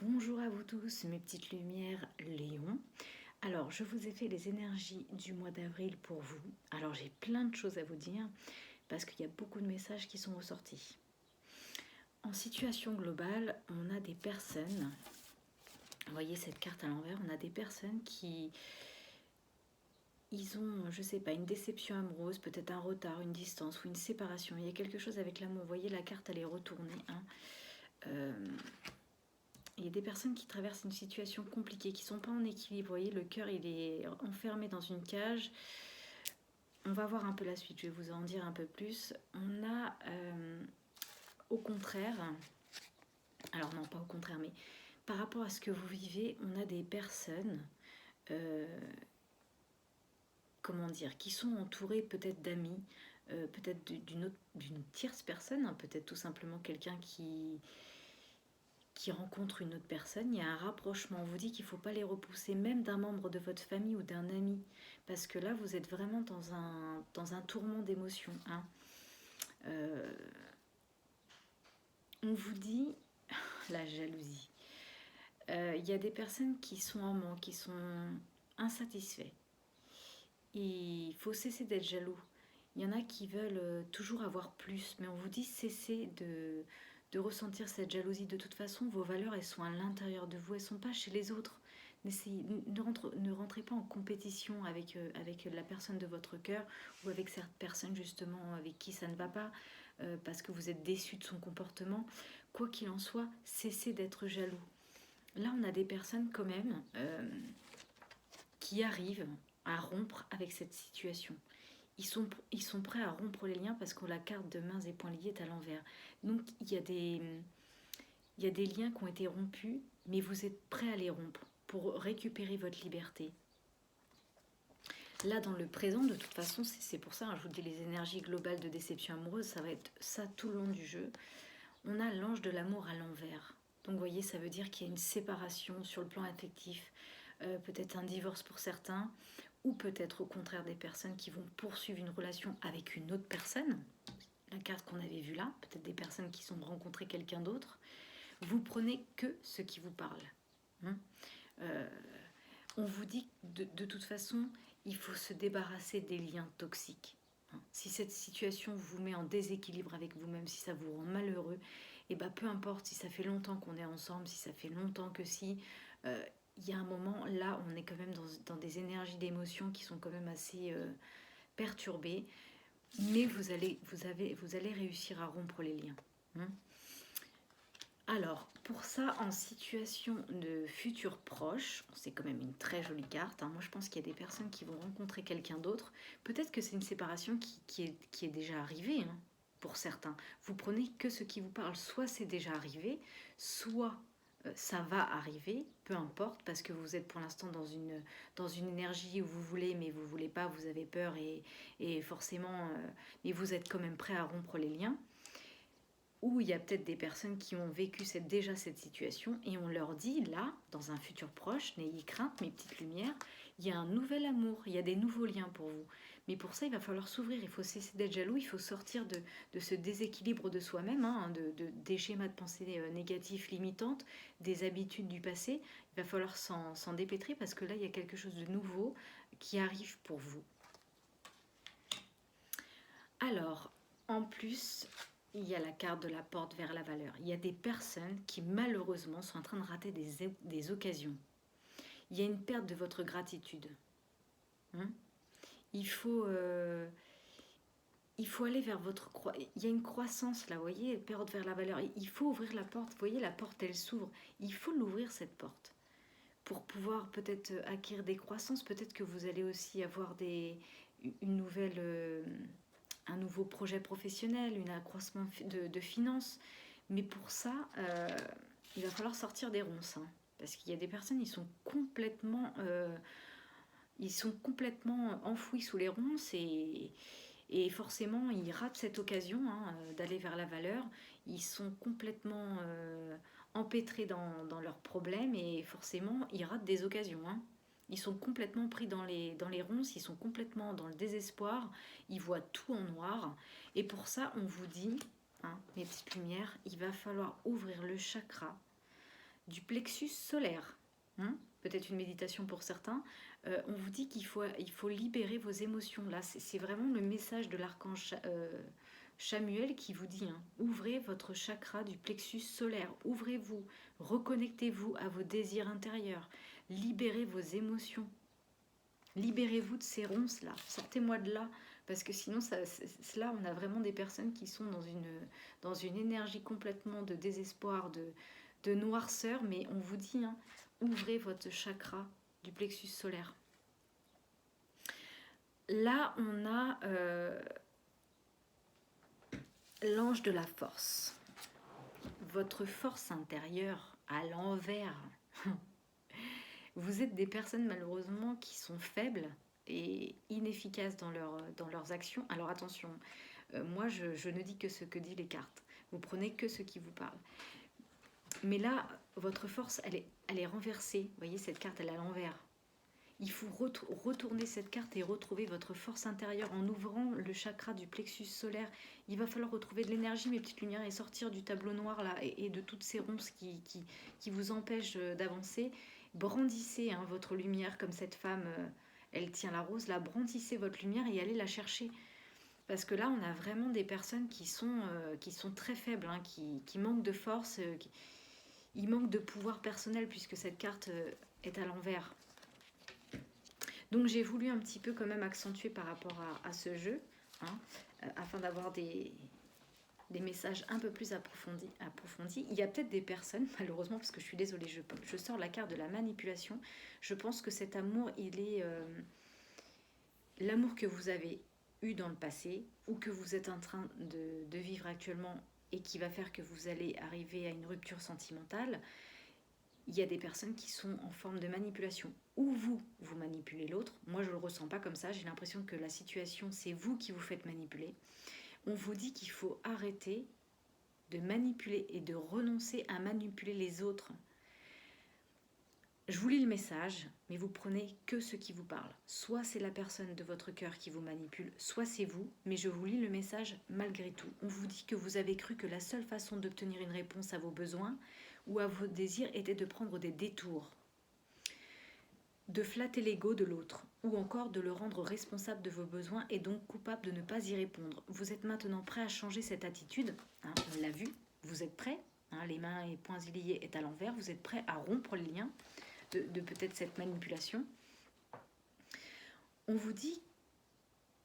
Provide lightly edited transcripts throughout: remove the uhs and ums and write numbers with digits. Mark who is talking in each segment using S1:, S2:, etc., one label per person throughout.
S1: Bonjour à vous tous, mes petites lumières Léon. Alors, je vous ai fait les énergies du mois d'avril pour vous. Alors, j'ai plein de choses à vous dire parce qu'il y a beaucoup de messages qui sont ressortis. En situation globale, on a des personnes, vous voyez cette carte à l'envers, on a des personnes qui ont, je sais pas, une déception amoureuse, peut-être un retard, une distance ou une séparation. Il y a quelque chose avec l'amour. Vous voyez, la carte, elle est retournée. Il y a des personnes qui traversent une situation compliquée, qui ne sont pas en équilibre. Vous voyez, le cœur, il est enfermé dans une cage. On va voir un peu la suite, je vais vous en dire un peu plus. On a, au contraire, alors non, pas au contraire, mais par rapport à ce que vous vivez, on a des personnes, comment dire, qui sont entourées peut-être d'amis, peut-être d'une tierce personne, hein, peut-être tout simplement quelqu'un qui rencontre une autre personne, il y a un rapprochement. On vous dit qu'il ne faut pas les repousser, même d'un membre de votre famille ou d'un ami, parce que là, vous êtes vraiment dans un tourment d'émotions. Hein. On vous dit la jalousie. Il y a des personnes qui sont en manque, qui sont insatisfaits. Il faut cesser d'être jaloux. Il y en a qui veulent toujours avoir plus, mais on vous dit cessez de ressentir cette jalousie. De toute façon, vos valeurs, elles sont à l'intérieur de vous, elles ne sont pas chez les autres. Ne rentrez pas en compétition avec la personne de votre cœur ou avec cette personne justement avec qui ça ne va pas parce que vous êtes déçu de son comportement. Quoi qu'il en soit, cessez d'être jaloux. Là, on a des personnes quand même qui arrivent à rompre avec cette situation. Ils sont prêts à rompre les liens parce que la carte de mains et poings liés est à l'envers. Donc, il y a des liens qui ont été rompus, mais vous êtes prêts à les rompre pour récupérer votre liberté. Là, dans le présent, de toute façon, c'est pour ça, hein, je vous dis, les énergies globales de déception amoureuse, ça va être ça tout le long du jeu. On a l'ange de l'amour à l'envers. Donc, vous voyez, ça veut dire qu'il y a une séparation sur le plan affectif, peut-être un divorce pour certains, ou peut-être au contraire des personnes qui vont poursuivre une relation avec une autre personne. La carte qu'on avait vue là, peut-être des personnes qui ont rencontré quelqu'un d'autre. Vous prenez que ce qui vous parle. On vous dit que de toute façon, il faut se débarrasser des liens toxiques. Si cette situation vous met en déséquilibre avec vous-même, si ça vous rend malheureux, et peu importe si ça fait longtemps qu'on est ensemble, si ça fait longtemps que si, il y a un moment, là, on est quand même dans des énergies d'émotions qui sont quand même assez perturbées, mais vous allez réussir à rompre les liens. Alors, pour ça, en situation de futur proche, c'est quand même une très jolie carte. Moi, je pense qu'il y a des personnes qui vont rencontrer quelqu'un d'autre. Peut-être que c'est une séparation qui est déjà arrivée, pour certains. Vous prenez que ce qui vous parle. Soit c'est déjà arrivé, soit ça va arriver, peu importe, parce que vous êtes pour l'instant dans une énergie où vous voulez, mais vous ne voulez pas, vous avez peur, et forcément, mais vous êtes quand même prêt à rompre les liens. Ou il y a peut-être des personnes qui ont vécu déjà cette situation et on leur dit là, dans un futur proche, n'ayez crainte mes petites lumières, il y a un nouvel amour, il y a des nouveaux liens pour vous. Mais pour ça, il va falloir s'ouvrir, il faut cesser d'être jaloux, il faut sortir de ce déséquilibre de soi-même, des schémas de pensée négatifs, limitantes, des habitudes du passé. Il va falloir s'en dépêtrer parce que là, il y a quelque chose de nouveau qui arrive pour vous. Alors, en plus, il y a la carte de la porte vers la valeur. Il y a des personnes qui malheureusement sont en train de rater des occasions. Il y a une perte de votre gratitude. Il faut aller vers votre il y a une croissance là, vous voyez, perte vers la valeur. Il faut ouvrir la porte. Vous voyez, la porte, elle s'ouvre. Il faut l'ouvrir, cette porte, pour pouvoir peut-être acquérir des croissances. Peut-être que vous allez aussi avoir une nouvelle... un nouveau projet professionnel, un accroissement de finances. Mais pour ça, il va falloir sortir des ronces. Parce qu'il y a des personnes, ils sont complètement enfouis sous les ronces et forcément, ils ratent cette occasion d'aller vers la valeur. Ils sont complètement empêtrés dans leurs problèmes et forcément, ils ratent des occasions. Ils sont complètement pris dans les ronces, ils sont complètement dans le désespoir, ils voient tout en noir. Et pour ça, on vous dit, mes petites lumières, il va falloir ouvrir le chakra du plexus solaire. Peut-être une méditation pour certains. On vous dit qu'il faut libérer vos émotions. Là, c'est vraiment le message de l'archange Chamuel qui vous dit, ouvrez votre chakra du plexus solaire, ouvrez-vous, reconnectez-vous à vos désirs intérieurs, libérez vos émotions, libérez-vous de ces ronces-là, sortez-moi de là, parce que sinon, là, on a vraiment des personnes qui sont dans une énergie complètement de désespoir, de noirceur, mais on vous dit, ouvrez votre chakra du plexus solaire. Là, on a l'ange de la force. Votre force intérieure à l'envers. Vous êtes des personnes malheureusement qui sont faibles et inefficaces dans leurs actions. Alors attention, moi je ne dis que ce que disent les cartes. Vous prenez que ce qui vous parle. Mais là, votre force, elle est renversée. Vous voyez, cette carte, elle est à l'envers. Il faut retourner cette carte et retrouver votre force intérieure en ouvrant le chakra du plexus solaire. Il va falloir retrouver de l'énergie, mes petites lumières, et sortir du tableau noir là et de toutes ces ronces qui vous empêchent d'avancer. Brandissez votre lumière comme cette femme, elle tient la rose. Là, brandissez votre lumière et allez la chercher. Parce que là, on a vraiment des personnes qui sont très faibles, qui manquent de force, ils manquent de pouvoir personnel puisque cette carte est à l'envers. Donc j'ai voulu un petit peu quand même accentuer par rapport à ce jeu, afin d'avoir des messages un peu plus approfondis. Il y a peut-être des personnes, malheureusement, parce que je suis désolée, je sors la carte de la manipulation. Je pense que cet amour, il est l'amour que vous avez eu dans le passé ou que vous êtes en train de vivre actuellement et qui va faire que vous allez arriver à une rupture sentimentale. Il y a des personnes qui sont en forme de manipulation. Ou vous manipulez l'autre. Moi, je ne le ressens pas comme ça. J'ai l'impression que la situation, c'est vous qui vous faites manipuler. On vous dit qu'il faut arrêter de manipuler et de renoncer à manipuler les autres. Je vous lis le message, mais vous prenez que ce qui vous parle. Soit c'est la personne de votre cœur qui vous manipule, soit c'est vous, mais je vous lis le message malgré tout. On vous dit que vous avez cru que la seule façon d'obtenir une réponse à vos besoins ou à vos désirs était de prendre des détours, de flatter l'ego de l'autre, ou encore de le rendre responsable de vos besoins et donc coupable de ne pas y répondre. Vous êtes maintenant prêt à changer cette attitude, on l'a vu, vous êtes prêt, les mains et poings liés est à l'envers, vous êtes prêt à rompre les liens de peut-être cette manipulation. On vous dit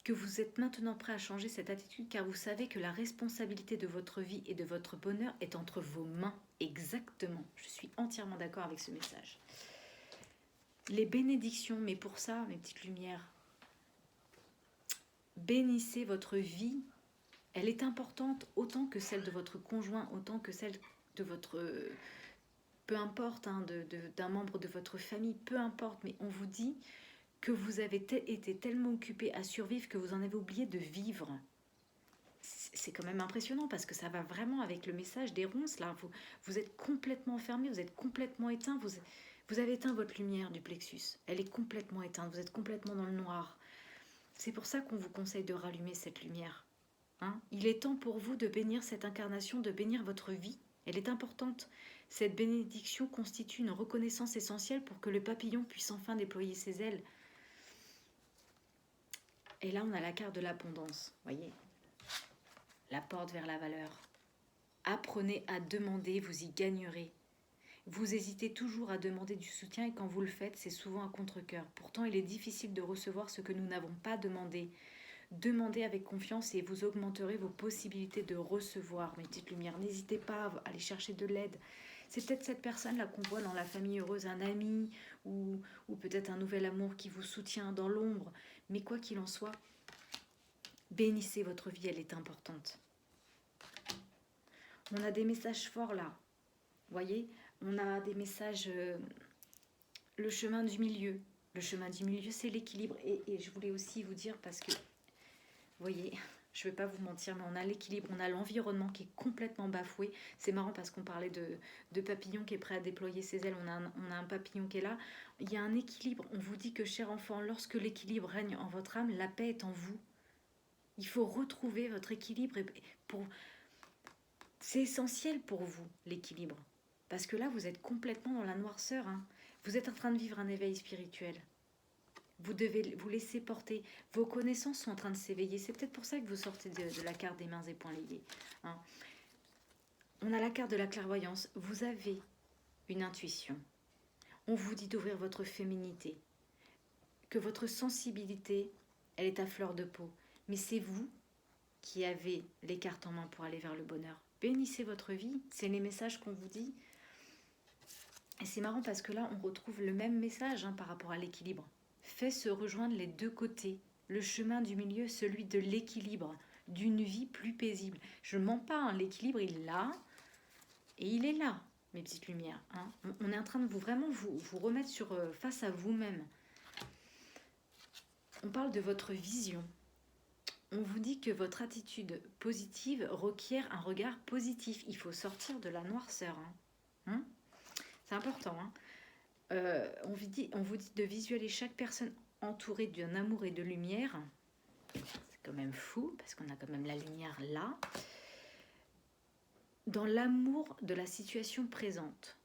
S1: que vous êtes maintenant prêt à changer cette attitude car vous savez que la responsabilité de votre vie et de votre bonheur est entre vos mains. Exactement, je suis entièrement d'accord avec ce message. Les bénédictions, mais pour ça, mes petites lumières, bénissez votre vie. Elle est importante autant que celle de votre conjoint, autant que celle de votre... peu importe, d'un membre de votre famille, peu importe, mais on vous dit que vous avez été tellement occupé à survivre que vous en avez oublié de vivre. C'est quand même impressionnant parce que ça va vraiment avec le message des ronces. Là, vous êtes complètement enfermé, vous êtes complètement éteint, vous avez éteint votre lumière du plexus. Elle est complètement éteinte, vous êtes complètement dans le noir. C'est pour ça qu'on vous conseille de rallumer cette lumière. Il est temps pour vous de bénir cette incarnation, de bénir votre vie. Elle est importante. Cette bénédiction constitue une reconnaissance essentielle pour que le papillon puisse enfin déployer ses ailes. Et là, on a la carte de l'abondance, voyez, la porte vers la valeur. Apprenez à demander, vous y gagnerez. Vous hésitez toujours à demander du soutien et quand vous le faites, c'est souvent un contre-cœur. Pourtant, il est difficile de recevoir ce que nous n'avons pas demandé. Demandez avec confiance et vous augmenterez vos possibilités de recevoir. Mes petites lumières, n'hésitez pas à aller chercher de l'aide. C'est peut-être cette personne-là qu'on voit dans la famille heureuse, un ami ou peut-être un nouvel amour qui vous soutient dans l'ombre. Mais quoi qu'il en soit, bénissez votre vie, elle est importante. On a des messages forts là. Voyez, on a des messages, le chemin du milieu. Le chemin du milieu, c'est l'équilibre. Et je voulais aussi vous dire, parce que, vous voyez, je ne vais pas vous mentir, mais on a l'équilibre, on a l'environnement qui est complètement bafoué. C'est marrant parce qu'on parlait de papillon qui est prêt à déployer ses ailes. On a un papillon qui est là. Il y a un équilibre. On vous dit que, cher enfant, lorsque l'équilibre règne en votre âme, la paix est en vous. Il faut retrouver votre équilibre. C'est essentiel pour vous, l'équilibre. Parce que là, vous êtes complètement dans la noirceur. Hein. Vous êtes en train de vivre un éveil spirituel. Vous devez vous laisser porter. Vos connaissances sont en train de s'éveiller. C'est peut-être pour ça que vous sortez de la carte des mains et poings liés. Hein. On a la carte de la clairvoyance. Vous avez une intuition. On vous dit d'ouvrir votre féminité. Que votre sensibilité, elle est à fleur de peau. Mais c'est vous qui avez les cartes en main pour aller vers le bonheur. Bénissez votre vie. C'est les messages qu'on vous dit. Et c'est marrant parce que là, on retrouve le même message par rapport à l'équilibre. Fait se rejoindre les deux côtés. Le chemin du milieu, celui de l'équilibre, d'une vie plus paisible. Je ne mens pas, l'équilibre, il est là. Et il est là, mes petites lumières. On est en train de vraiment vous remettre face à vous-même. On parle de votre vision. On vous dit que votre attitude positive requiert un regard positif. Il faut sortir de la noirceur. C'est important. On vous dit de visualiser chaque personne entourée d'un amour et de lumière. C'est quand même fou, parce qu'on a quand même la lumière là. Dans l'amour de la situation présente.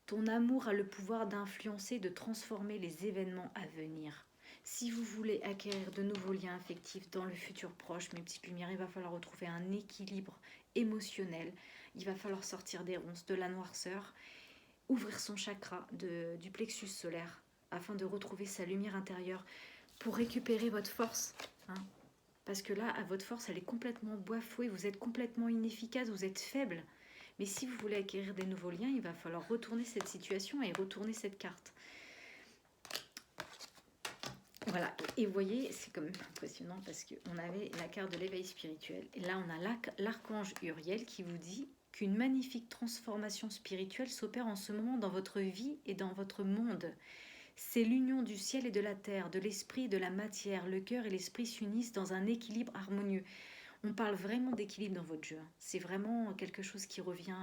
S1: Ton amour a le pouvoir d'influencer, de transformer les événements à venir. Si vous voulez acquérir de nouveaux liens affectifs dans le futur proche, mes petites lumières, il va falloir retrouver un équilibre émotionnel. Il va falloir sortir des ronces, de la noirceur, ouvrir son chakra du plexus solaire afin de retrouver sa lumière intérieure pour récupérer votre force. Parce que là, votre force, elle est complètement bafouée, vous êtes complètement inefficace, vous êtes faible. Mais si vous voulez acquérir des nouveaux liens, il va falloir retourner cette situation et retourner cette carte. Voilà, et vous voyez, c'est quand même impressionnant parce qu'on avait la carte de l'éveil spirituel. Et là, on a l'archange Uriel qui vous dit qu'une magnifique transformation spirituelle s'opère en ce moment dans votre vie et dans votre monde. C'est l'union du ciel et de la terre, de l'esprit et de la matière. Le cœur et l'esprit s'unissent dans un équilibre harmonieux. On parle vraiment d'équilibre dans votre jeu. C'est vraiment quelque chose qui revient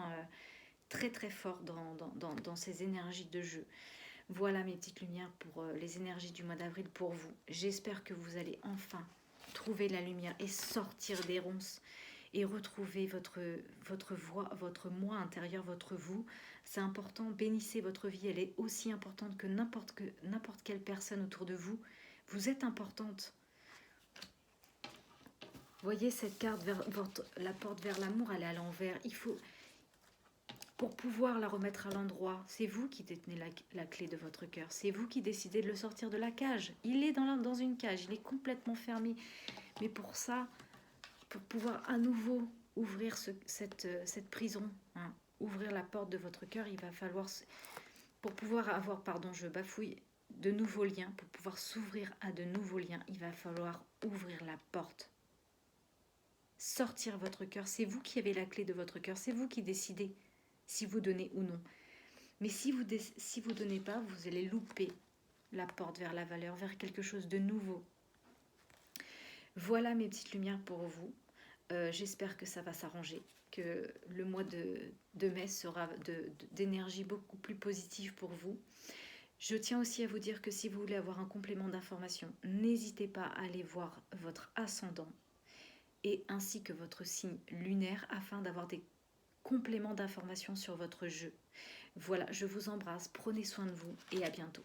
S1: très très fort dans ces énergies de jeu. Voilà mes petites lumières pour les énergies du mois d'avril pour vous. J'espère que vous allez enfin trouver la lumière et sortir des ronces et retrouver votre voix, votre moi intérieur, votre vous. C'est important, bénissez votre vie, elle est aussi importante que n'importe quelle personne autour de vous. Vous êtes importante. Voyez cette carte, la porte vers l'amour, elle est à l'envers. Il faut, pour pouvoir la remettre à l'endroit, c'est vous qui détenez la clé de votre cœur. C'est vous qui décidez de le sortir de la cage. Il est dans une cage, il est complètement fermé. Mais pour ça, pour pouvoir à nouveau ouvrir cette prison, ouvrir la porte de votre cœur, il va falloir, pour pouvoir avoir, je bafouille, de nouveaux liens, pour pouvoir s'ouvrir à de nouveaux liens, il va falloir ouvrir la porte. Sortir votre cœur, c'est vous qui avez la clé de votre cœur, c'est vous qui décidez si vous donnez ou non. Mais si vous donnez pas, vous allez louper la porte vers la valeur, vers quelque chose de nouveau. Voilà mes petites lumières pour vous. J'espère que ça va s'arranger, que le mois de mai sera d'énergie beaucoup plus positive pour vous. Je tiens aussi à vous dire que si vous voulez avoir un complément d'information, n'hésitez pas à aller voir votre ascendant et ainsi que votre signe lunaire afin d'avoir des compléments d'informations sur votre jeu. Voilà, je vous embrasse, prenez soin de vous et à bientôt.